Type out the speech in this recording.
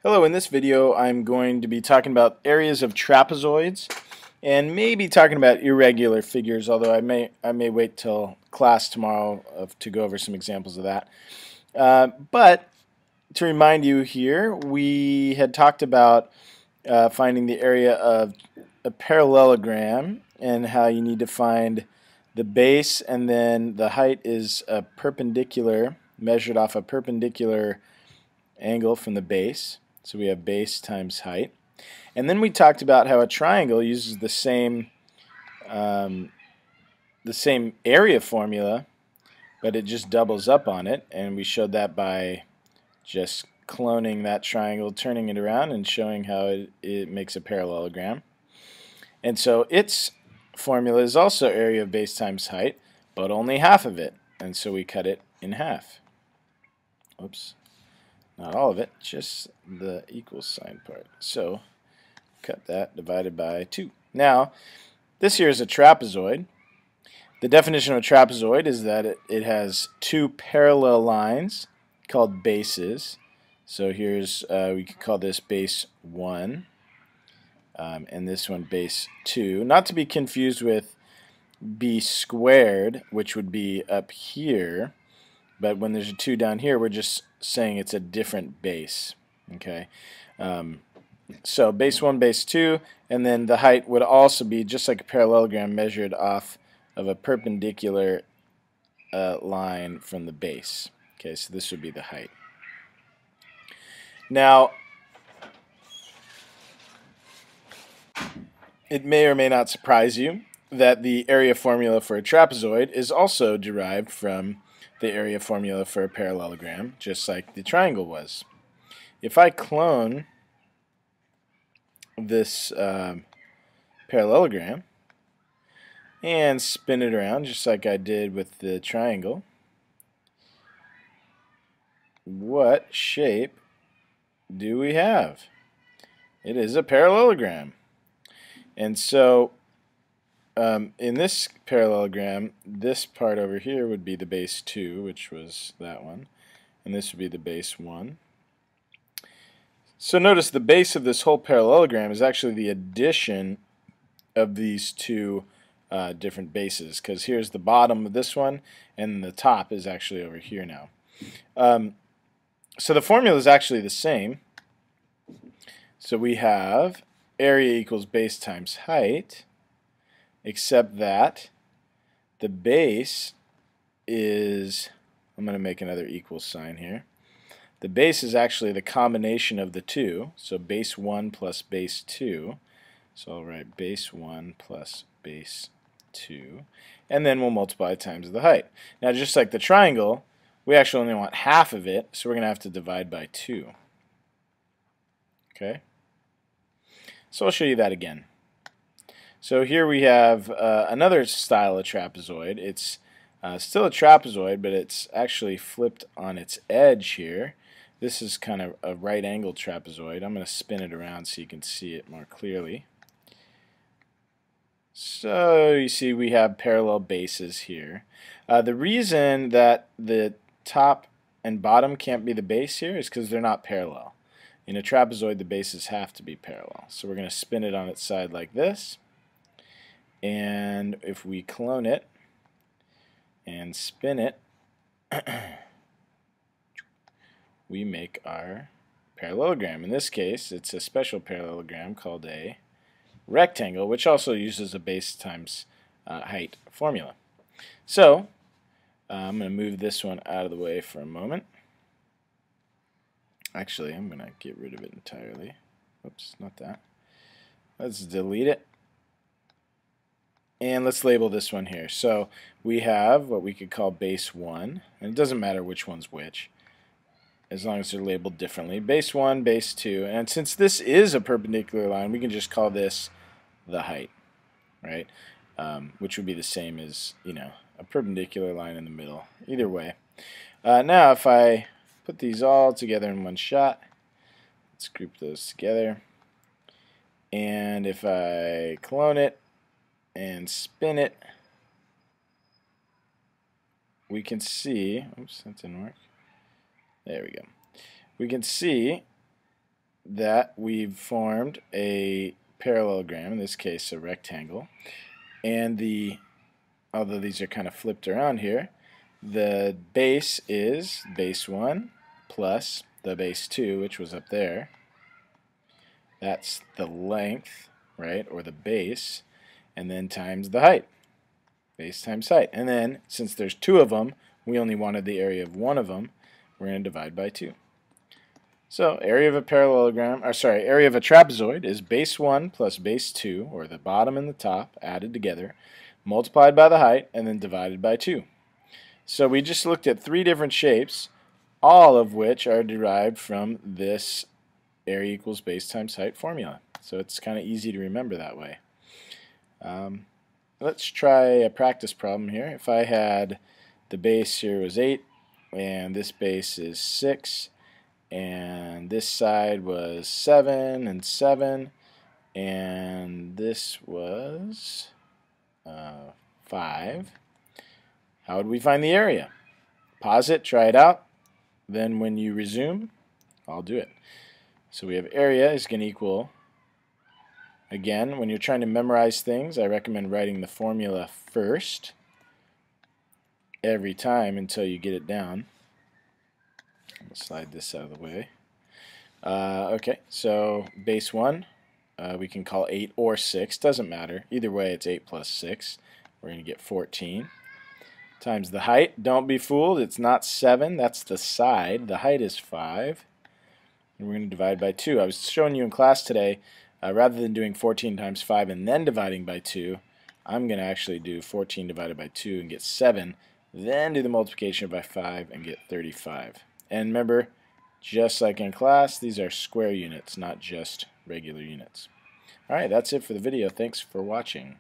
Hello, in this video I'm going to be talking about areas of trapezoids and maybe talking about irregular figures, although I may wait till class tomorrow to go over some examples of that. But to remind you here, we had talked about finding the area of a parallelogram and how you need to find the base, and then the height is a perpendicular, measured off a perpendicular angle from the base. So we have base times height. And then we talked about how a triangle uses the same area formula, but it just doubles up on it. And we showed that by just cloning that triangle, turning it around, and showing how it makes a parallelogram. And so its formula is also area of base times height, but only half of it. And so we cut it in half. Oops. Not all of it, just the equals sign part. So cut that divided by 2. Now, this here is a trapezoid. The definition of a trapezoid is that it has two parallel lines called bases. So here's, we could call this base 1, and this one base 2. Not to be confused with b squared, which would be up here. But when there's a 2 down here, we're just saying it's a different base. Okay, so base 1, base 2, and then the height would also be just like a parallelogram measured off of a perpendicular line from the base. Okay, so this would be the height. Now, it may or may not surprise you that the area formula for a trapezoid is also derived from the area formula for a parallelogram, just like the triangle was. If I clone this parallelogram and spin it around just like I did with the triangle, what shape do we have? It is a parallelogram. And so in this parallelogram, this part over here would be the base 2, which was that one, and this would be the base 1. So notice the base of this whole parallelogram is actually the addition of these two different bases, because here's the bottom of this one, and the top is actually over here now. So the formula is actually the same. So we have area equals base times height, except that the base is, I'm going to make another equal sign here. The base is actually the combination of the two, so base 1 plus base 2. So I'll write base 1 plus base 2, and then we'll multiply times the height. Now, just like the triangle, we actually only want half of it, so we're going to have to divide by 2. Okay? So I'll show you that again. So here we have another style of trapezoid. It's still a trapezoid, but it's actually flipped on its edge here. This is kind of a right-angled trapezoid. I'm going to spin it around so you can see it more clearly. So you see we have parallel bases here. The reason that the top and bottom can't be the base here is because they're not parallel. In a trapezoid, the bases have to be parallel. So we're going to spin it on its side like this. And if we clone it and spin it, we make our parallelogram. In this case, it's a special parallelogram called a rectangle, which also uses a base times height formula. So I'm going to move this one out of the way for a moment. Actually, I'm going to get rid of it entirely. Oops, not that. Let's delete it. And let's label this one here. So we have what we could call base 1, and it doesn't matter which one's which, as long as they're labeled differently. Base 1, base 2, and since this is a perpendicular line, we can just call this the height, right? Which would be the same as, you know, a perpendicular line in the middle. Either way. Now if I put these all together in one shot, let's group those together, and if I clone it and spin it, we can see, oops, that didn't work. There we go. We can see that we've formed a parallelogram, in this case a rectangle, and although these are kind of flipped around here, the base is base 1 plus the base 2, which was up there. That's the length, right, or the base, and then times the height. Base times height. And then, since there's two of them, we only wanted the area of one of them. We're going to divide by 2. So, area of a area of a trapezoid is base 1 plus base 2, or the bottom and the top, added together, multiplied by the height, and then divided by 2. So we just looked at 3 different shapes, all of which are derived from this area equals base times height formula. So it's kind of easy to remember that way. Let's try a practice problem here. If I had the base here was 8, and this base is 6, and this side was 7 and 7, and this was 5, how would we find the area? Pause it, try it out, then when you resume, I'll do it. So we have area is going to equal, again, when you're trying to memorize things, I recommend writing the formula first every time until you get it down. I'll slide this out of the way. Okay, so base 1, we can call 8 or 6, doesn't matter. Either way, it's 8 plus 6. We're going to get 14. Times the height. Don't be fooled, it's not 7, that's the side. The height is 5. And we're going to divide by 2. I was showing you in class today, rather than doing 14 times 5 and then dividing by 2, I'm going to actually do 14 divided by 2 and get 7, then do the multiplication by 5 and get 35. And remember, just like in class, these are square units, not just regular units. Alright, that's it for the video. Thanks for watching.